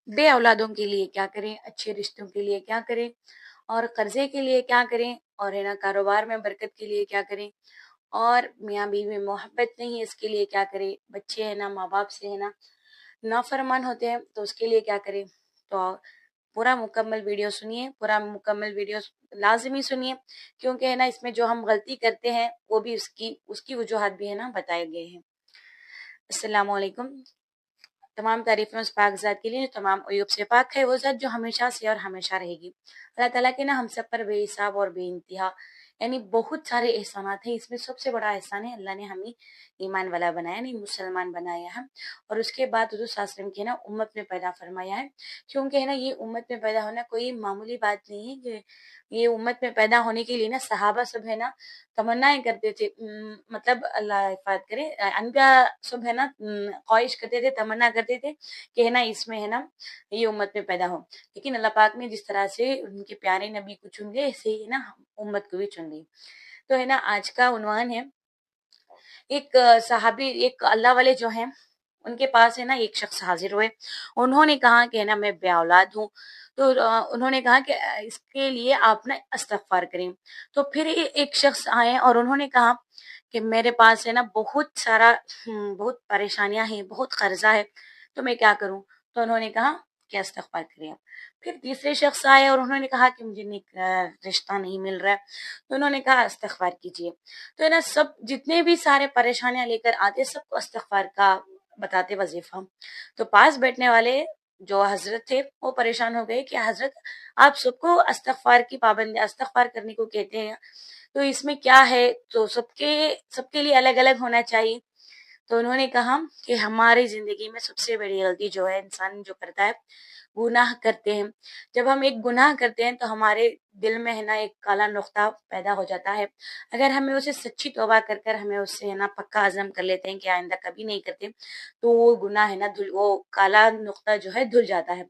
بے औलादों के लिए क्या करें, अच्छे रिश्तों के लिए क्या करें, और कर्जे के लिए क्या करें, और है ना कारोबार में बरकत के लिए क्या करें, और मियाँ बीवी में मोहब्बत नहीं है इसके लिए क्या करें, बच्चे है ना माँ बाप से है ना नाफरमान होते हैं तो उसके लिए क्या करें। तो पूरा मुकम्मल वीडियो सुनिए, पूरा मुकम्मल वीडियो लाजमी सुनिए, क्योंकि है ना इसमें जो हम गलती करते हैं वो भी उसकी वजूहत भी है ना बताए गए हैं। अस्सलाम वालेकुम। तमाम तारीफ़ें उस पाक ज़ात के लिए जो तमाम अयूब से पाक है, वो ज़ात जो हमेशा से और हमेशा रहेगी। अल्लाह ताला के ना हम सब पर बेहिसाब और बेइंतिहा यानी बहुत सारे एहसानात हैं। इसमें सबसे बड़ा एहसान है अल्लाह ने हमें ईमान वाला बनाया, नहीं मुसलमान बनाया है, और उसके बाद हुज़ूर सल्लल्लाहु अलैहि वसल्लम की ना उम्मत में पैदा फरमाया है। क्योंकि है ना ये उम्मत में पैदा होना कोई मामूली बात नहीं है कि ये उम्मत में पैदा होने के लिए ना सहाबा सब है ना तमन्नाएं करते थे, मतलब अल्लाह हिफाजत करे, अनबिया सब है ना ख्वाहिश करते थे, तमन्ना करते थे कि है ना इसमें है ना ये उम्मत में पैदा हो। लेकिन अल्लाह पाक ने जिस तरह से उनके प्यारे नबी को चुन लिया, ऐसे ही है ना उम्मत को भी चुन ली। तो है ना आज का उन्वान है, एक सहाबी, एक अल्लाह वाले जो हैं उनके पास है ना एक शख्स हाजिर हुए। उन्होंने कहा कि है ना मैं बे औलाद हूँ, तो उन्होंने कहा कि इसके लिए आप ना इस्तगफार करें। तो फिर एक शख्स आए और उन्होंने कहा कि मेरे पास है ना बहुत सारा बहुत परेशानियां हैं, बहुत कर्जा है, तो मैं क्या करूं। तो उन्होंने कहा कि इस्तगफार करें। फिर तीसरे शख्स आए और उन्होंने कहा कि मुझे रिश्ता नहीं मिल रहा है, तो उन्होंने कहा इस्तगफार कीजिए। तो है ना सब जितने भी सारे परेशानियां लेकर आते सबको इस्तगफार का बताते वजीफा। तो पास बैठने वाले जो हजरत थे वो परेशान हो गए कि हजरत आप सबको इस्तगफार की पाबंदी, इस्तगफार करने को कहते हैं, तो इसमें क्या है, तो सबके सबके लिए अलग अलग होना चाहिए। तो उन्होंने कहा कि हमारी जिंदगी में सबसे बड़ी गलती जो है इंसान जो करता है, गुनाह करते हैं। जब हम एक गुनाह करते हैं तो हमारे दिल में है ना एक काला नुक्ता पैदा हो जाता है। अगर हमें उसे सच्ची तौबा कर कर हमें उससे है ना पक्का अज़म कर लेते हैं कि आइंदा कभी नहीं करते, तो वो गुनाह है ना वो काला नुक्ता जो है धुल जाता है।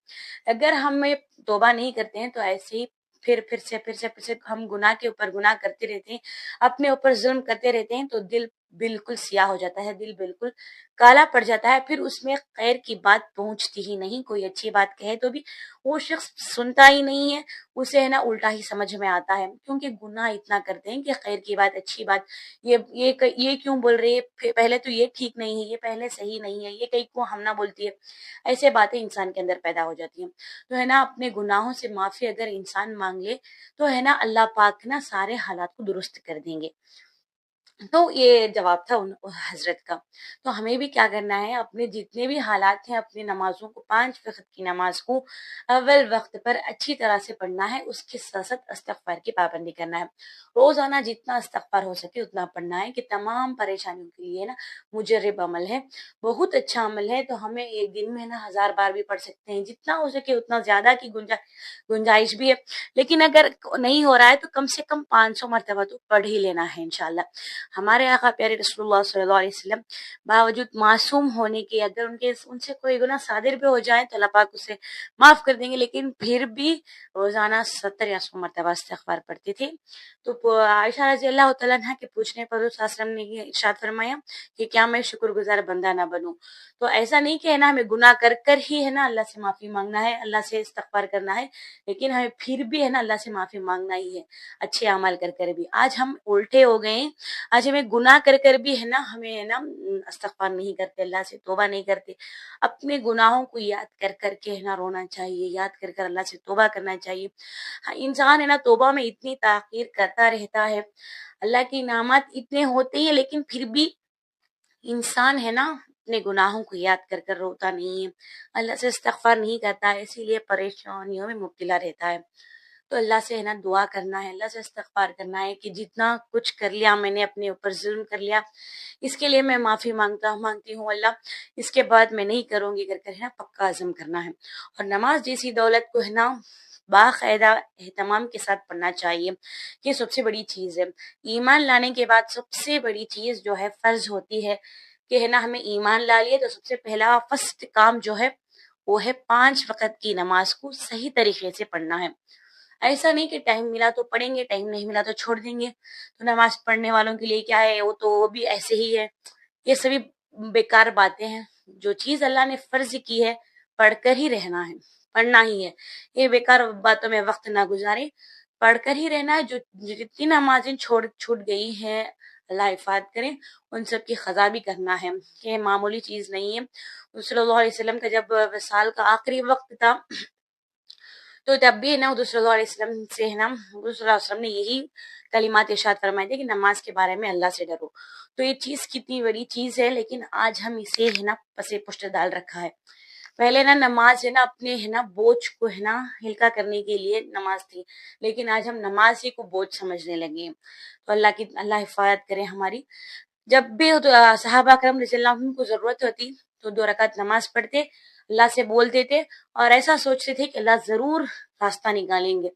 अगर हमें तौबा नहीं करते हैं तो ऐसे ही फिर से हम गुनाह के ऊपर गुनाह करते रहते हैं, अपने ऊपर जुल्म करते रहते हैं, तो दिल बिल्कुल सियाह हो जाता है, दिल बिल्कुल काला पड़ जाता है। फिर उसमें खैर की बात पहुंचती ही नहीं, कोई अच्छी बात कहे तो भी वो शख्स सुनता ही नहीं है, उसे है ना उल्टा ही समझ में आता है। क्योंकि गुनाह इतना करते हैं कि खैर की बात, अच्छी बात, ये क्यों बोल रही है, पहले तो ये ठीक नहीं है, ये पहले सही नहीं है, ये कहीं को हम ना बोलती है, ऐसे बातें इंसान के अंदर पैदा हो जाती हैं। तो है ना अपने गुनाहों से माफी अगर इंसान मांग ले तो है ना अल्लाह पाक ना सारे हालात को दुरुस्त कर देंगे। तो ये जवाब था उन हजरत का। तो हमें भी क्या करना है, अपने जितने भी हालात हैं, अपनी नमाजों को, 5 वक्त की नमाज को अव्वल वक्त पर अच्छी तरह से पढ़ना है, उसके साथ साथ इस्तगफार की पाबंदी करना है। रोजाना जितना इस्तगफार हो सके उतना पढ़ना है कि तमाम परेशानियों के लिए ना मुजर्रिब अमल है, बहुत अच्छा अमल है। तो हमें एक दिन में ना 1000 बार भी पढ़ सकते हैं, जितना हो सके उतना ज्यादा की गुंजाइश भी है। लेकिन अगर नहीं हो रहा है तो कम से कम 500 मरतबा तो पढ़ ही लेना है इंशाल्लाह। हमारे आका प्यारे रसूलुल्लाह सल्लल्लाहु अलैहि वसल्लम बावजूद मासूम होने के, अगर उनसे कोई गुनाह सादिर भी हो जाए तो अल्लाह पाक उसे माफ कर देंगे, लेकिन फिर भी रोजाना 70 या 100 मरतबा इस्तिगफार पढ़ते थे। तो आयशा रजी अल्लाह तआला अन्हा के पूछने पर रसूल ने ये इरशाद फरमाया कि क्या मैं शुक्रगुजार बंदा ना बनूं। तो ऐसा नहीं कि है ना हमें गुनाह कर कर ही है ना अल्लाह से माफी मांगना है, अल्लाह से इस्तिगफार करना है, लेकिन हमें फिर भी है ना अल्लाह से माफी मांगना ही है, अच्छे अमल कर कर भी। आज हम उल्टे हो गए, आज हमें गुनाह कर कर भी है ना हमें है ना इस्तगफार नहीं करते, अल्लाह से तौबा नहीं करते। अपने गुनाहों को याद कर कर के है ना रोना चाहिए, याद कर कर अल्लाह से तौबा करना चाहिए। हाँ, इंसान है ना तौबा में इतनी ताखीर करता रहता है, अल्लाह की इनामत इतने होते हैं, लेकिन फिर भी इंसान है ना अपने गुनाहों को याद कर कर रोता नहीं है, अल्लाह से इस्तगफार नहीं करता है, इसीलिए परेशानियों में मुब्तला रहता है। तो अल्लाह से है ना दुआ करना है, अल्लाह से इस्तगफार करना है कि जितना कुछ कर लिया मैंने, अपने ऊपर जुल्म कर लिया, इसके लिए मैं माफी मांगती हूँ अल्लाह, इसके बाद मैं नहीं करूंगी कर कर है ना पक्का अज़म करना है। और नमाज जैसी दौलत को है ना बाकायदा एहतमाम के साथ पढ़ना चाहिए, ये सबसे बड़ी चीज है। ईमान लाने के बाद सबसे बड़ी चीज जो है फर्ज होती है कि है ना हमें ईमान ला लिए, तो सबसे पहला फर्स्ट काम जो है वो है 5 वक्त की नमाज को सही तरीके से पढ़ना है। ऐसा नहीं कि टाइम मिला तो पढ़ेंगे, टाइम नहीं मिला तो छोड़ देंगे, तो नमाज पढ़ने वालों के लिए क्या है, वो भी ऐसे ही है। ये सभी बेकार बातें हैं। जो चीज अल्लाह ने फर्ज की है پڑھ کر ہی رہنا ہے، پڑھنا ہی ہے، یہ بیکار باتوں میں وقت نہ گزارے، پڑھ کر ہی رہنا ہے۔ جو جتنی نمازیں چھوٹ گئی ہیں اللہ حفاظت کریں، ان سب کی قضا بھی کرنا ہے، کہ معمولی چیز نہیں ہے۔ صلی اللہ علیہ وسلم کا جب وصال کا آخری وقت تھا تو تب بھی ہے نا حضور صلی اللہ علیہ وسلم سے ہے نا حضور صلی اللہ علیہ وسلم نے یہی کلمات ارشاد فرمائے تھے کہ نماز کے بارے میں اللہ سے ڈرو۔ تو یہ چیز کتنی بڑی چیز ہے، لیکن آج ہم اسے ہے نا پسے پشت ڈال رکھا ہے۔ پہلے نا نماز ہے نا اپنے ہے نا بوجھ کو ہے نا ہلکا کرنے کے لیے نماز تھی، لیکن آج ہم نماز ہی کو بوجھ سمجھنے لگے ہیں۔ تو اللہ حفاظت کرے ہماری۔ جب بھی صحابہ کرام رضی اللہ عنہم کو ضرورت ہوتی تو 2 رکعت نماز پڑھتے، اللہ سے بولتے تھے اور ایسا سوچتے تھے کہ اللہ ضرور راستہ نکالیں گے۔